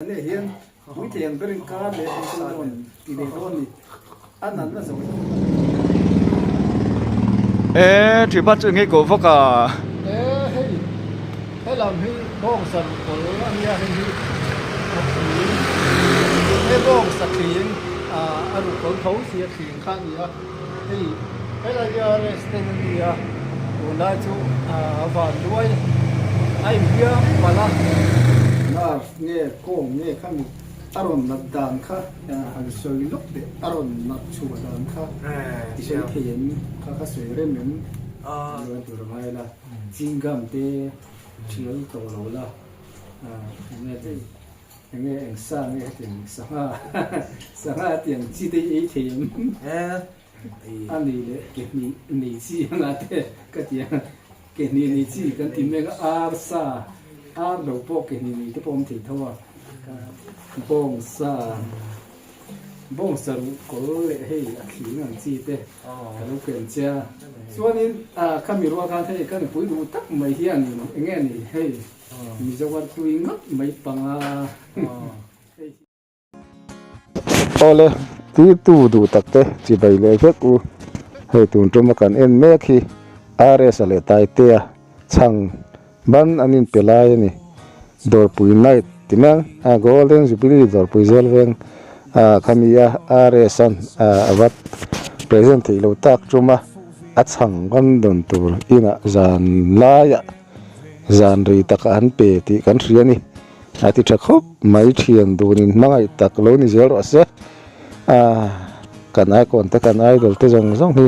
le hian ui tiang berin ka le on ti le don ni anan na zo chỉ bắt chữ nghe cổ phúc à hey làm hi bong san ko anh ya hi hey bong sa tin aru ko thau sia tin khan ya hey la ya restaurant ni ya ula chu van duai ai bia pala na nghe ko nghe khang aron nat dan kha han soi lok de aron nat chu dan kha ti sei thien kha soi rem men lo tur mai la jingam te chial to lo la nghe te nghe anh sa nghe tiếng sa tiếng chi te ei thiem anh đi le ke ni chi nga te ka tia ke ni chi kan ti me ar sa ar lo po ke ni te pom thi thawa bong sa ko le hei a khi ngang chi te ka lo ken cha chuanin kami ro kan thei kan pui du tak mai hian ni nge ni hei mi zawar tuing mai panga ole ti tu du tak te chi bai le fe ku hei tun tuma kan en me khi are sa le tai te chang ban anin pelai ni dor pui nai timang golden jubilee dor pui zel veng khamia are san awat present thi lo tak tuma a chang gan don tur ina zan laya zan ri tak an pe ti kan riani ati thakop mai thian dunin mangai tak lo ni zel ro se kan ai kon ta kan ai dol te jong jong hi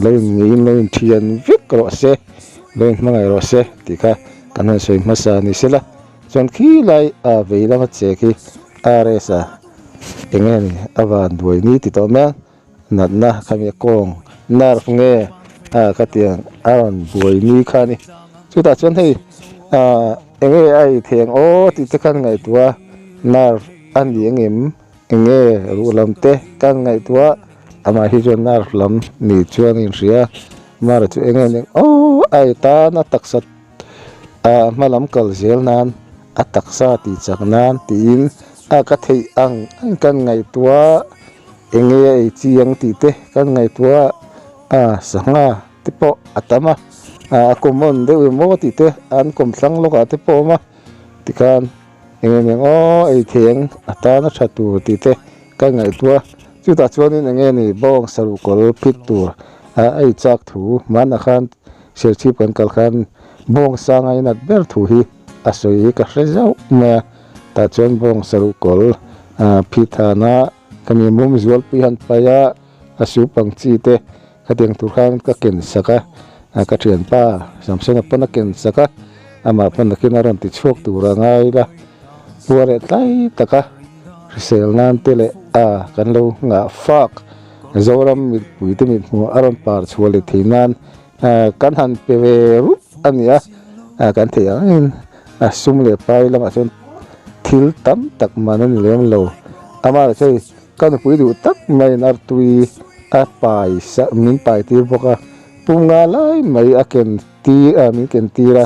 lein ni lein thian vik ro se lein mangai ro se ti kha kan han soi masa ni sela chon khi lai veila ma che ki are sa engen awan duai ni ti to ma nat na khami kong nar nge ka tiang aron duai ni khani chu ta chon hei enge ai theng o ti te kan ngai tua nar an li engem enge ru lam te kan ngai tua ama hi jon nar lam ni chuan in ria mar chu engen o ai ta na taksat malam kal zel nan ataksa ti chaknan tin ka thei ang kan ngai tua enge ai chiang ti te kan ngai tua sanga tipo atama komon de mo ti te an kom thlang loka te po ma tikan enge meng o ai theng atana thatu ti te kan ngai tua chu ta chuanin enge ni bong saru kol phit tur ai chak thu man khan serchi pan kal khan bong sangai nat ber thu hi asoi ka rezau ma ta chuan bong saru kol phithana kami mum zual pi han paya asu pangchi te khateng tur khan ka ken saka ka thian pa samsena pana ken saka ama pana kinaron ti chok tura ngai la puare tai taka sel nan tele kan lo nga fak zoram mi pui te mi mu aron par chhuale thinan kan han pewe ru ania kan thei in sum le pai lama chon thil tam tak manan lem lo ama chei kan pui du tak mai nar tui pai sa min pai ti boka punga lai mai aken ti min ken tira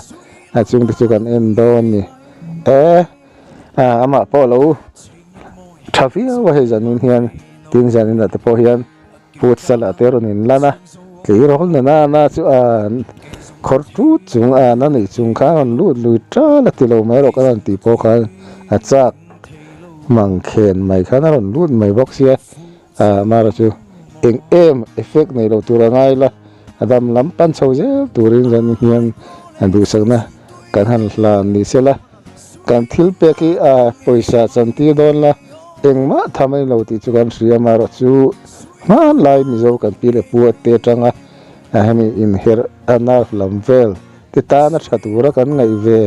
chung ti kan en don ni ama po lo thafia wa he janun hian tin janin da te po hian put sala teron in lana tli rol na chu khor tu chung na nei chung kha on lu tra la ti lo mai ro kan ti po kha chak mang khen mai kha na ron lut mai box sia mara chu eng em effect nei lo tura ngai la adam lam pan chho je turin jan hian andu sakna kan han hla ni sela kan thil pe ki poisa chanti don la engma thamai lo ti chu kan ria maro chu man lai mi zo kan pi le pu te tanga hemi in her anar lam vel ti ta na thatura kan ngai ve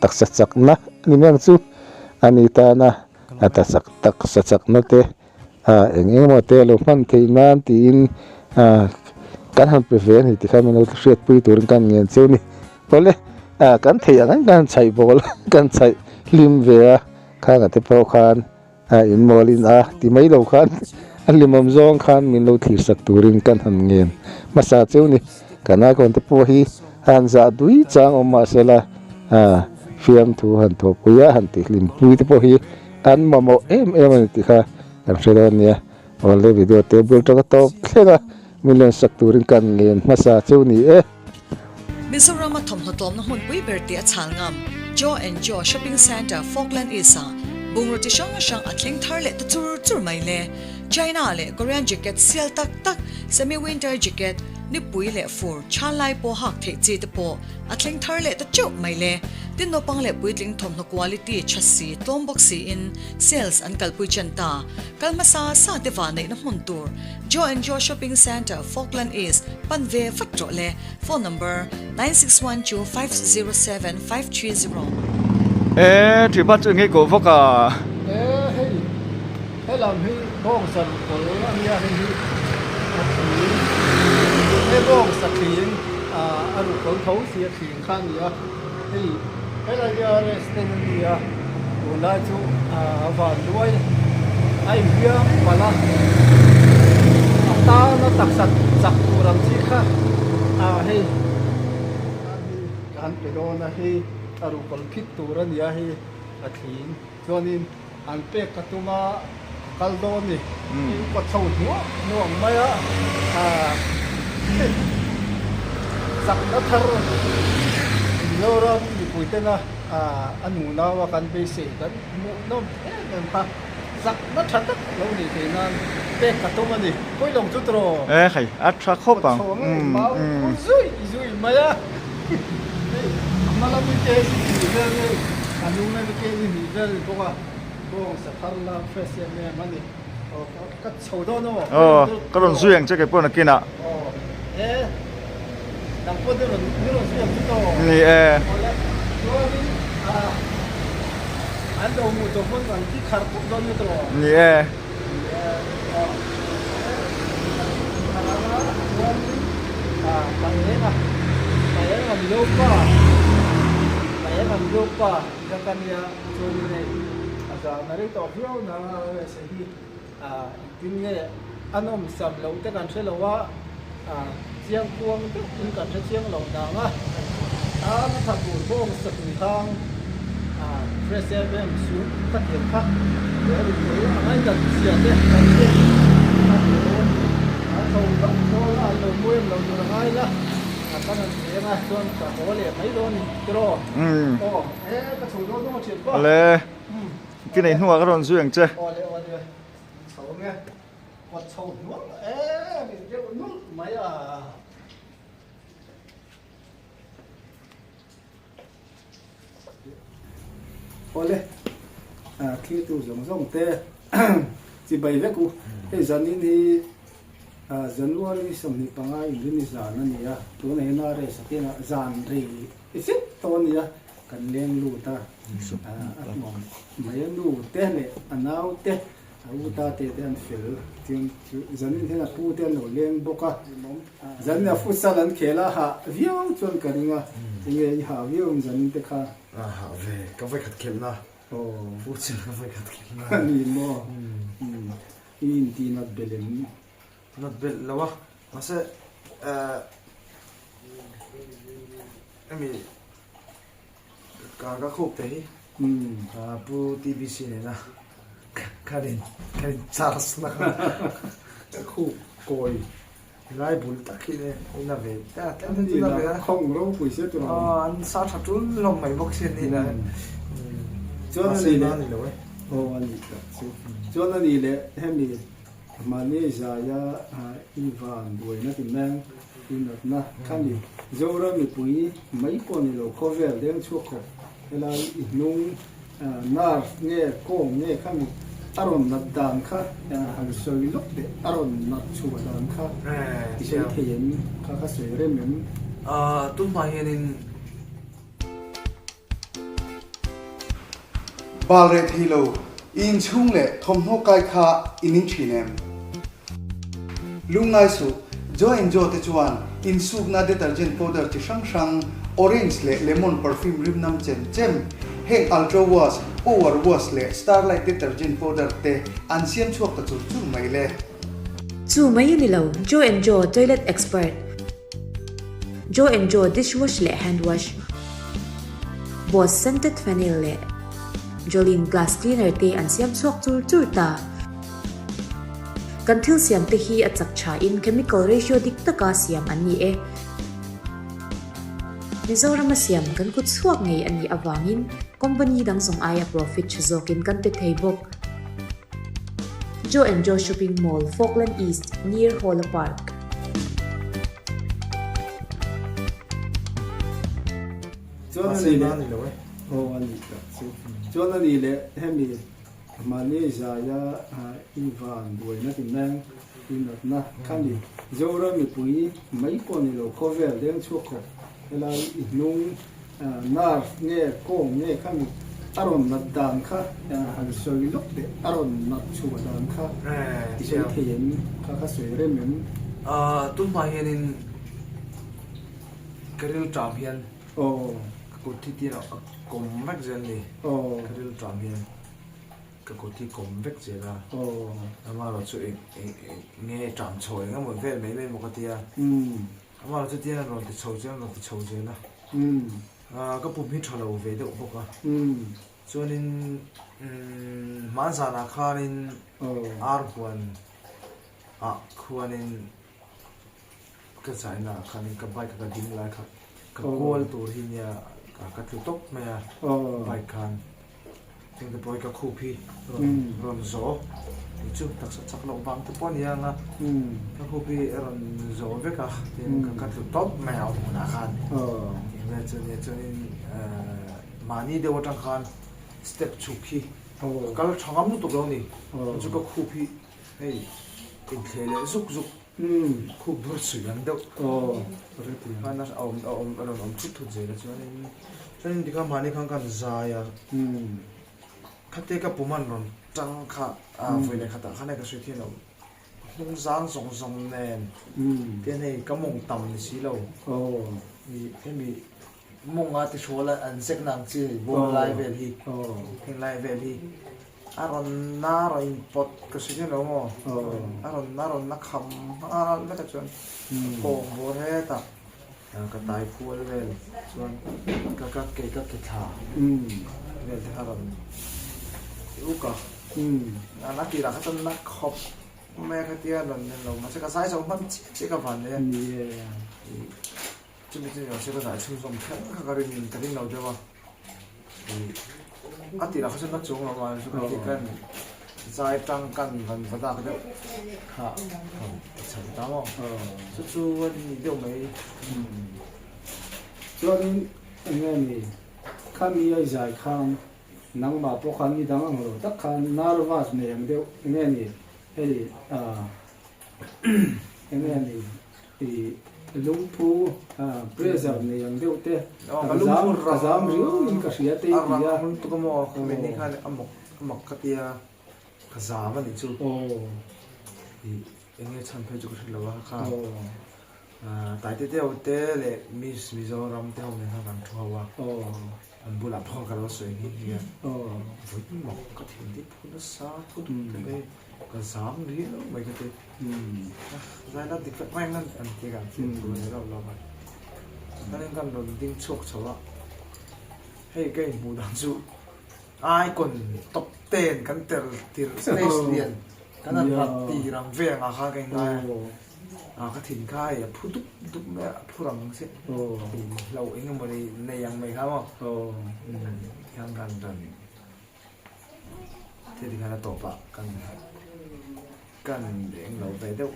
taksa chakna ni meng chu ani ta na atasak taksa chakna te engeng mo te lo man thei nan ti in kan han pe ve ni ti kha me no riat pui tur kan ngen chu ni pole kan thei ang kan chai bol kan chai lim ve kha ga te pro khan in molin ti mai lo khan limam zong khan min lo thir sak turin kan han ngen masa chu ni kana kon te po hi han za dui chang oma sela fiam thu han tho puya han ti lim pui te po hi an mamo em an ti kha kan hredan nia ole video table to top khenga milen sak turin kan len masa chu ni Mizoram thom hotom na hun pui berti a chalngam Joe and Joe Shopping Center Falkland Isa bungroti shang atleng tharle tu chur mai le China le Korean jacket sel tak semi winter jacket ni pui le fur chalai po hak the chi te po atleng tharle tu chuk mai le tin no pang le puitling thom no quality chassi tom boxi in sales an kalpui chanta kalmasa sa te va nei na hun tur Joe and Joe Shopping Center Falkland East panve fatro le phone number 9612507530 thì bắt chước nghe cổ phúc à hay làm hi bong sân của anh ya hi hay bong sân khiến anh cũng thấu xia khiến khang ya hay là giờ restaurant ya của lại chú vào đuôi ai bia mà là ta nó tắc sặc của làm gì khác hay anh phải đó là hay anh cũng khít tu ra ya hay khiến cho nên anh pe katuma kaldoni ko thau nuang maya sak na thar nora ni puitena anu na wa kan be se kan no pa sak na thar tak lo ni te nan pe katuma ni koi long chu tro khải ắt ra khóc bằng zui maya mala mi te si ni anu na ke ni ni ko ka bong sa tharla fresh me mani ka chodo no có đồng duyên cho cái bọn nó kia nè đang có được những duyên chứ to nè anh đâu mua cho con còn cái khát cũng đó như to nè Bayar làm lupa kan ya choli ne asa nari to hiao na se hi tin nge anom sam lo te kan se lo wa chiang kuang te in kan se chiang lo na nga na tha bu bong sak ni thang fresh air su ta tiam kha le ri ko ai kan sia te kan se thâu la lo muem lo na ai la kan ne na chuan ka hole mai lo ni tro ka chu do no chen ba le cái này hoa có đồng duyên chứ ole chau nghe quạt chau nó mình kêu nó mấy ole khi tu giống te chỉ bày với cô cái dân in thì dân luôn đi sống đi bằng ai đi giàn nó nhỉ tối nay nó rồi sẽ tiền giàn thì ít to nhỉ cần lên lù ta mấy lù te này anh nào te u ta te anh phil tiếng dân thế là pu te nổi lên bốc à dân là futsal anh khela ha viêu chọn cái gì mà thì ha viêu dân te kha ha về có phải khát khem na futsal có phải khát khem na ni mo in ti not belem not bel lawa masa ami ka khop te pu tvc ne na karin charles na khu coi lai bul takine ina ve ta ni na không lo pui se tu an sa tha tu long mai box ni na cho nên ni le anh cho nên ni le hem ni Malaysia ya Ivan đuổi nó tìm mang in được na khăn đi dâu ra bị bụi mấy con này lâu cover đen chuột khổ thế là nung nar nghe con nghe khăn đi aron nát đàn khá hàng sợi lúc để aron nát chuột đàn khá thì sẽ thể hiện khá sợi rem mềm tu mai in balre thilo in chung le thomho kai kha inin thinem lungai su jo te chuan in suk na detergent powder chi sang orange le lemon perfume rim nam chem heng ultra wash over wash le starlight detergent powder te an siam chuak ta chu mai le chu mai ni lo Joe and Joe toilet expert Joe and Joe dishwash le hand wash Boss scented phenyl le Jolene glass cleaner te an siam chuak chur ta kan thil siam te hi a chak tha in chemical ratio dik taka siam an ni e Mizoram siam kan kut chuak ngei ani awangin company dang song ai a profit chuzokin kan te theibok Joe and Joe Shopping Mall, Falkland East, near Holo Park. Cho nên là anh cho nên là em mà nếu giờ Ivan đuổi nó thì năng in được na khăn đi dâu ra mình bùi mấy con này rồi có vẻ đen chuột khổ là nung nar nghe con nghe khăn aron nát đàn khá hàng sợi lúc để aron nát chua đàn khá thì sẽ hiện khá sợi rem mình tôi mà hiện cái điều trạm hiện cái thi tiền ở cùng vách dân đi cái điều trạm hiện cái thi cùng vách gì là mà nó chuyện nghe trạm chồi nó một cái mấy bên một cái tia mà nó chuyện là nó thì chồi chứ là cái bụng hít thở đầu về được không ạ cho nên mà sao là khá nênควรnên cái giải là khá nên cái bài cái điểm lại cái goalตัวที่เนี่ยcái thứ tốt mà bài khăn thì cái bài cái copy rồi gió chứ thật sự chắc lòng vắng thứ bao nhiêu là cái copy rồi gió với cả thì cái thứ tốt mà họ muốn khăn cho nên mà ni đều trong khăn step chu khi cái thằng âm nó đâu nè chứ cái copy hey cái thế là rục khu vực sủi lắng đâu mà nó ông chút thôi gì đó cho nên thì các bạn ấy không cần dài khách tế các bố mình rồi trăng khá với này khát khá này cái suy thiên nào không gian rộng nền thế này có mông tầm xí lâu thì cái bị mông thì số là ăn sét nặng chứ bố lại về thì hình lại về thì aron na rồi pot cái suy thiên nào mà aron na rồi nó khăm nó cái chuyện bông bố hết à cái tai phu về chuyện các cái thả về thì aron yêu cả nó kỳ là cái chân nó khop mẹ cái tia lần mà sẽ cái sai xong mất sẽ cái phần đấy chứ bây giờ sẽ cái giải chung xong hết cái cái nào chưa mà cái tỷ là cái chân nó trúng là mà cái cái dài trăng căn phần ta cái đó hả chẳng tao mà chú đi đâu mấy cho nên anh em này khăn đi dài khăn nang ma po khan ni dang ang ro tak khan narvas ne ang deu nge ni hei nge ni i lungpu preserve ne ang deu te azam riu in ka sia te ya tu ko mo ko me ni khan amok ka tia ka za ma ni chu i nge chan phe chu ko lo wa kha tai te te le Mizoram te ho ne ha kan thuwa anh bố làm phong cái đó sợi như thế với một cái thiên địa nó xa thôi cái dám đi mấy cái ra đó thì phải quen anh kia cả chuyện của người đâu vậy nên cần đầu tiên chốt cháu ạ hay cái mù đàn dụ ai còn tập tên cái tiền space liền cái này là tỷ rằng về mà khai cái này cái thìn khai à phun đúc mẹ phun rằng sẽ lâu anh em mới này yang mày không yang gần gần thế thì là tổ bạc cần để anh lâu về đâu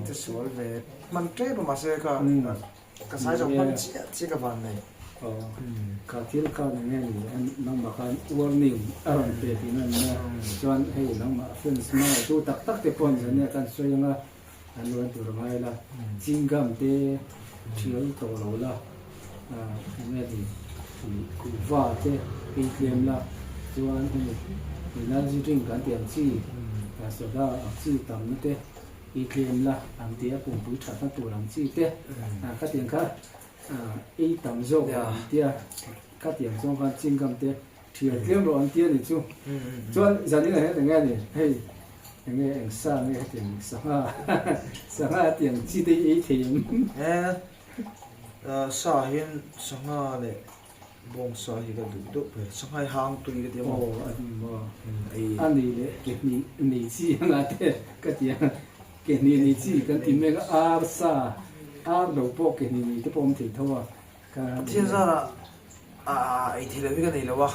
cái số về mình chơi mà sẽ cái sai trong mình chỉ cái phần này cả thiên can nghe anh nang mà kan warning aron pe thì nên cho anh hay nang mà friends mà tu tak te pon giờ này kan xoay nga anh luôn từ ngày là chinh gam te chiếu tổ lâu là nghe thì cũng va te ATM là cho anh thì energy drink kan tiền chi soda chi tam nó te ATM là anh te cũng bút chặt nó tổ làm chi te các tiền khác ấy tầm rộng tia các tiền trong văn chinh cầm tia thì tiêm rồi anh tia thì chú cho giờ này hết nghe này hey nghe anh sang nghe tiền sang tiền chi đấy ấy thì sa hiện sang này bong sa hi ga du do pe sanghai hang tu ri de mo ai anh đi đấy cái nị chi là thế cái gì cái nị chi cái tìm mấy cái đầu bộ cái nị cái bom thì thôi cái thiên ra là ai thì là cái này là wa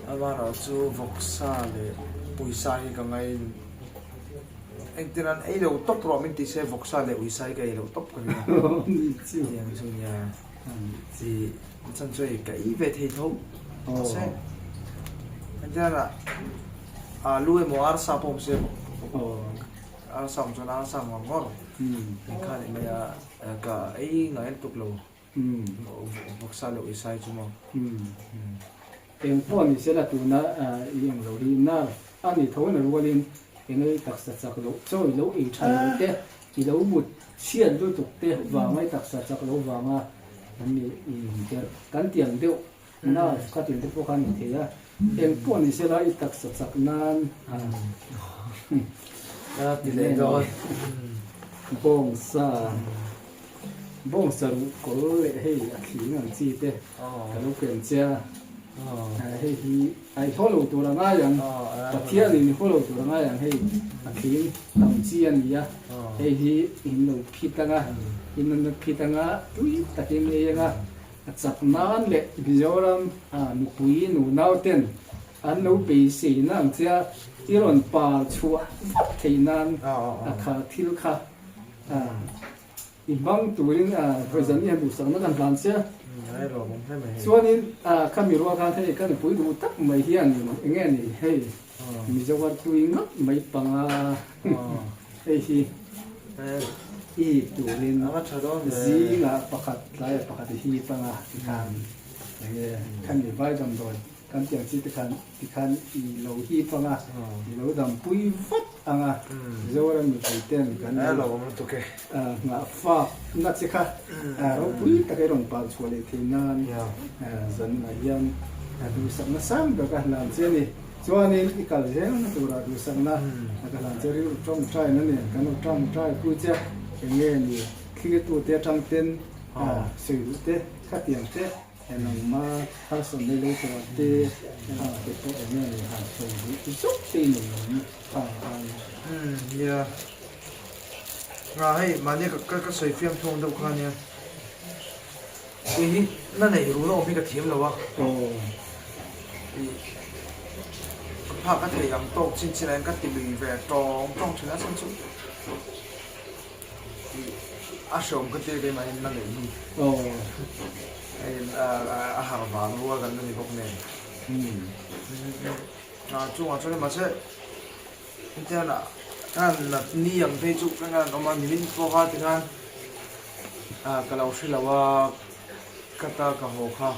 ama ra chu voksa le puisa hi ka ngai anh tin anh ấy đâu top rồi mình thì sẽ voksa le puisa cái đâu top cái này nị chi yang chu nya thì chân chơi cái về thì thôi sẽ anh tin là lui mo ar sa pom se ar sam cho ar sam ngor kan ini ya ka ai ngai tuk lo voksa le puisa chu mo em phone thì sẽ là tụi nó yên lâu đi na anh thì thấu là luôn lên cái nơi đặc sắc sắc lâu rồi lâu in chân lâu té thì lâu một xiên đôi tục té và mấy đặc sắc sắc lâu và mà anh thì cắn tiền điệu na cắn tiền điệu khăn thì em phone thì sẽ là đặc sắc sắc nan thì để rồi bông sa có lẽ hay khí ngàn chi té cái lúc kiểm tra hay thì ai thô lỗตัวละง่ายอย่างประเทศนี้thô lỗตัวละง่ายอย่างให้ทีมทำจีนนี่อ่ะให้ที่อินโนพิตังอ่ะอินโนพิตังอ่ะตุยตะเกียงเองอ่ะจับนานเลยบิจารมนุปุยนุนาวเต็นอันนุไปสีนั่งเจ้าอีหล่นป่าชัวที่นั่นขาทิลขาอีบางตัวนี้เพราะฉะนั้นดูสังนักการเสียส่วนนี้ข้ามีรู้การที่กันปุ๋ยดูตักไม่เฮียนอยู่เงี้ยนี่ให้มีจังหวัดตัวงับไม่ปังไอ้ที่อีตัวนี้ซีงาประคัดหลายประคัดที่ปังที่กันขันมีไว้จำโดยกันเตียงที่ขันอีโลฮีปังอีโลดำปุ๋ยฟัดจังจังหวัดมีปุ๋ยเต็มกันงาฟ้านักสิค่ะเราปุ๋ยตะเกียงปลาชัวเลยที่นั่นจันนายันดูสักนักซ้ำแบบกันหลังเจนี่ส่วนนี้อีกการเลี้ยงนักตัวดูสักนักกันหลังเจนี่จ้องใจนั่นเนี่ยกันจ้องใจกูจะอย่างเงี้ยนี่คือตัวเตี้ยจังเต้นสื่อเตี้ยขัดเตียงเตี้ยน้องมาถ้าสนใจเลยตัวเตี้ยเป็นตัวอย่างเงี้ยหาชมดูจุ๊บตีหนึ่งyeah ngay mà này cái sợi phim thông đâu khan nha thì nó nàyรู้แล้วมีกระเทียมแล้ววะภาพก็ถืออย่างโต๊ะชิ้นชิ้นนั้นก็ติดอยู่แบบตรงชนะสั้นสุดอาชมก็ตีได้มานั่นเลยอาหารหวานรัวกันนี่พวกนี้จุ่มจุ่มมาเช่เจ้าน่ะนั่นนี่ยังไปจุกันกันเรามามีลิ้นพอขาถึงกันก็เราชื่อเราว่ากัตตากะโหค่ะ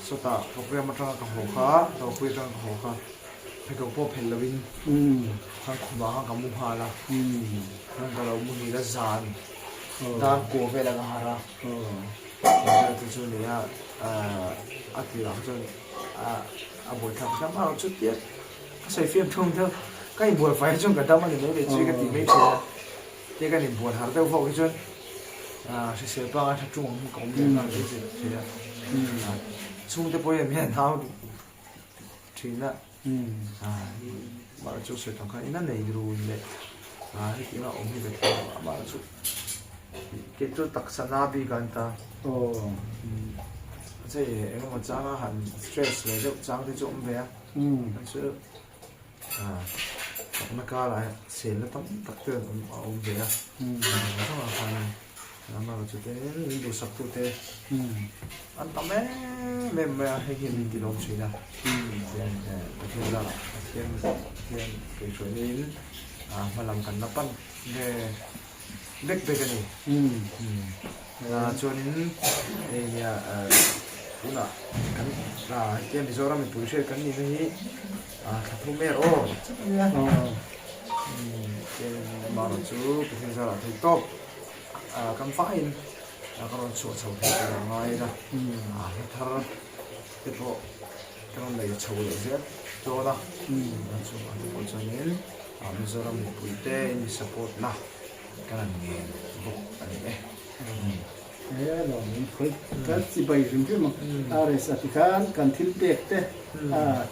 สุดท้ายเราเรียกมาตั้งกะโหค่ะเราคุยตั้งกะโหค่ะให้เขาพบเห็นเราวินทั้งขุมาทั้งกำมุฮาละทั้งเรามุนีละจานด้านกัวเวลากะฮาระแล้วที่ช่วงนี้อาทิตย์หลังจนบวชทำช้ำเอาชุดเตี้ยใส่เฟียมทุ่งเถอะก็ยังบวชไฟจนกระทั่งมันยังไม่ได้ช่วยกันตีไม่เชื่อเดี๋ยวกันยังบวชหาเต้าฟอกจนเสียบ้างถ้าจุ่มมันก็ไม่ได้เลยเสียช่วงที่พ่อยังไม่เห็นเท้าถึงน่ะมาจุดสุดท้ายนั่นเลยรู้เลยให้ที่เราอมให้เป็นมาจุดเกิดจุดตักสนาบีกันตาใช่เอ็งมันจ้างอาหารสเตรสเลยแล้วจ้างที่จุ่มไปนั่นชื่อนักการอะไรเสียแล้วต้องตักเตือนอมเดียต้องมาทำมาจุดนี้ดูสักตัวเตะอันต่อแม่ให้เห็นดีลงชีนะเทียนละเทียนไปช่วยนี้มาลำกันนับปั้นเด็กไปกันนี่จนเนี่ยคุณอ่ะกันเทียนที่เราไม่พูดเชื่อกันนี่นี่ถ้าทุ่มเมโร่มาแล้วจูเป็นสิ่งที่เราถูกต้องคำฟ้าอินก็เราชดเชยกันง่ายนะถ้าที่พอก็เราเลยชดเลยเสียตัวละชดคนจะเน้นมิโซรัมมีปุ๋ยเต้มีสปอร์ตนะกันนี่บุกอันนี้ lo min khoi kan si bai rim rim ares atikan kan thil pek te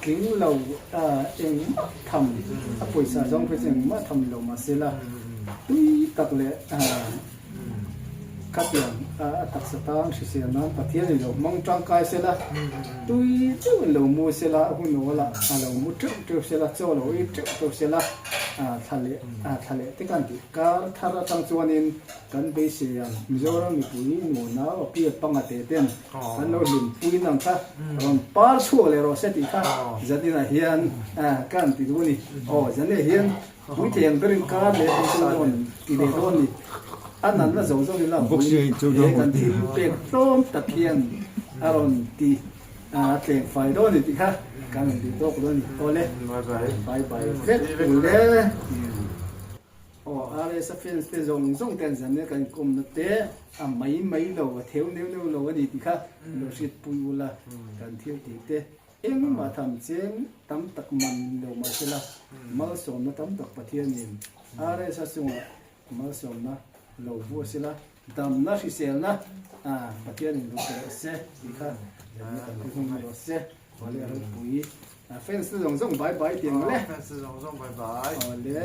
king lo eng tham a poisa jong pe jeng ma tham lo ma sela tui tak le katian tak satang sisiana pathian lo mong tang kai sela tui chu lo mu sela hun wala lo mu tru sela cho lo I tru sela thale te kan ti ka thara tang chuanin kan be sian mizoram mi pui no na pi panga te ten kan lo lim pui nang kha ron par chu le ro se ti kha zadina hian kan ti du ni zane hian pui thian berin ka le don ti le don ni anan na zo ni la kan ti pek tom takhian aron ti tleng fai do ni ti kha kan ti tok do ni ole bye vet le are sa fence te zong ten zan ne kan kum na te mai lo theu neu lo ni ti kha lo sit pui ula kan thiu ti te eng ma tham chen tam tak man lo ma sela mal som na tam tak pathian nin are sa sunga mal som na lo vo sela dam na si sel na pathian nin lo se ti kha kan ku lo se wale ro pui fence te zong bye tiang le fence zong bye ole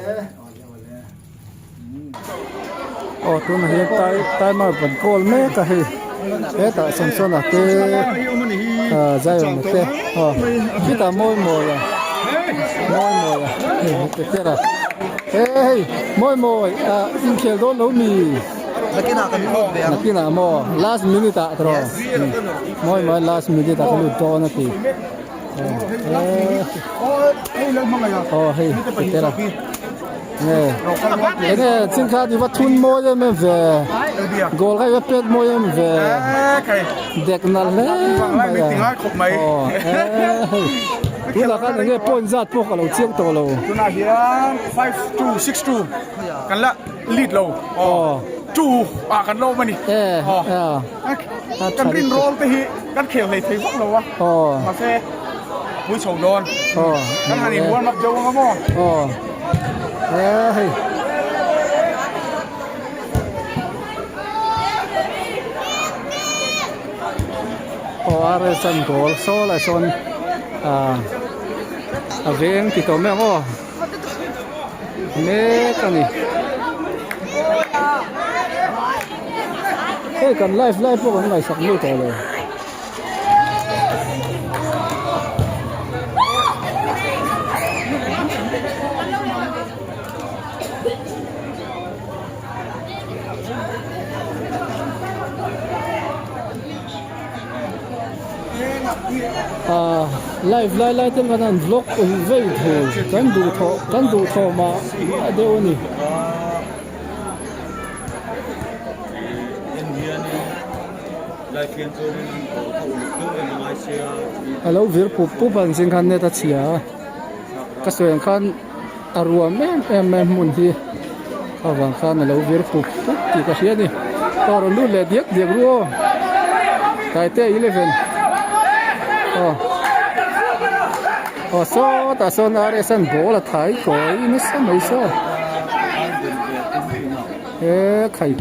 tu na hi tai ma ban kol me ka hi ta son na te zai on te kita moi la te tera moi in khel do lo mi nakina mo last minute ta tro moi last minute ta lu to na ti hey tera nè chính xác thì vẫn thun môi em về gol hay pet môi em về đẹp nè mày tu là cái này point zat po kalau chiang to lo tu na hian 5-2 6-2 kan la lead lo chu kan lo mani kan rin roll te hi kan khel nei thei vak lo wa ma fe pui chou don kan hani buan mak jo nga mo hey are san gol so la son veng ti to me me kani hey kan live po kan lai sak lu to le live ten kan vlog on vei thol kan du tho ma de oni hello vir pu ban sing kan ne ta chia ka soyan kan aruam em mun hi awang kan hello vir pu ti ka hia ni tor lu le diak ruo tai te 11 so ta so na re san bo la thai ko ni sa mai so khai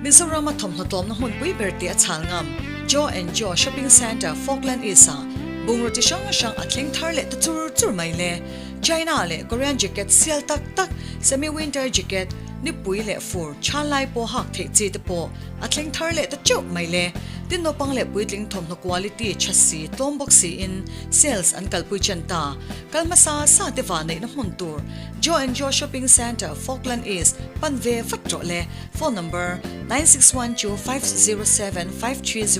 Mizoram thom hlotom na hun pui berti a chalngam Jaw and Jaw Shopping Center Falkland Isa bungroti shang athleng tharle tu chur mai le China le Korean jacket sial tak semi winter jacket ni pui le fur chalai po hak the chi te po athleng tharle tu chok mai le tin no pang le puitling thom no quality chassi tom boxi in sales an kalpui chanta kalmasa sa te wa nei na mun tur Jaw and Jaw Shopping Center Falkland East panve fatro le phone number 9612507530